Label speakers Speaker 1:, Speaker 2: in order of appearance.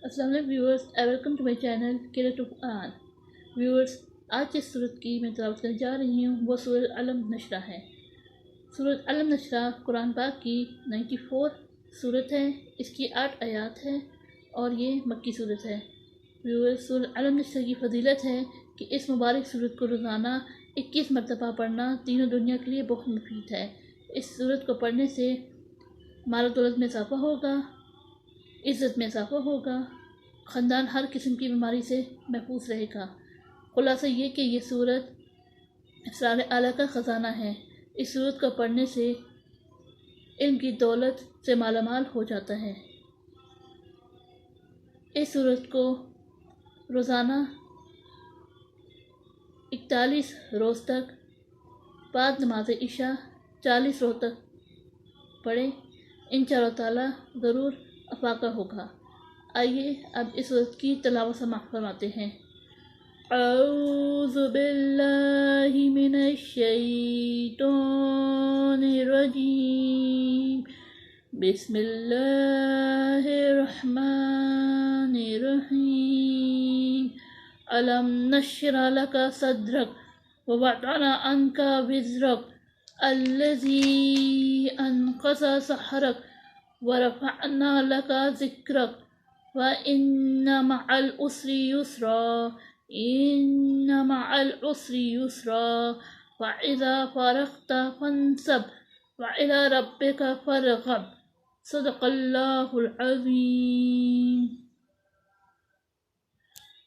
Speaker 1: السلام علیکم viewers, welcome to my channel قرۃ القرآن۔ ویورز، آج جس سورت کی میں تلاوت کرنے جا رہی ہوں وہ سورۃ علم نشرہ ہے۔ سورۃ علم نشرہ قرآن پاک کی 94 سورت ہے۔ اس کی 8 آیات ہیں اور یہ مکی سورت ہے۔ ویورز، سورۃ علم نشرہ کی فضیلت ہے کہ اس مبارک سورت کو روزانہ 21 مرتبہ پڑھنا تینوں دنیا کے لیے بہت مفید ہے۔ اس سورت کو پڑھنے سے مال و دولت میں اضافہ ہوگا، عزت میں اضافہ ہوگا، خاندان ہر قسم کی بیماری سے محفوظ رہے گا۔ خلاصہ یہ کہ یہ سورت اسرار اعلیٰ کا خزانہ ہے۔ اس سورت کو پڑھنے سے علم کی دولت سے مالا مال ہو جاتا ہے۔ اس سورت کو روزانہ 41 روز تک بعد نماز عشاء 40 روز تک پڑھیں، انشاءاللہ تعالیٰ ضرور افاقہ ہوگا۔ آئیے اب اس سورت کی تلاوت سماعت فرماتے ہیں۔ اعوذ باللہ من الشیطان الرجیم، بسم اللہ الرحمن الرحیم۔ الم نشرح لک صدرک ووضعنا عنک وزرک الذی انقض ظہرک ورفعنا لک ذکرک وَإِنَّ مَعَ الْعُسْرِ يُسْرًا إِنَّ مَعَ الْعُسْرِ يُسْرًا وَإِذَا فَرَغْتَ فَانْصَبْ وَإِلَى رَبِّكَ فَارْغَب۔ صدق اللہ العظیم۔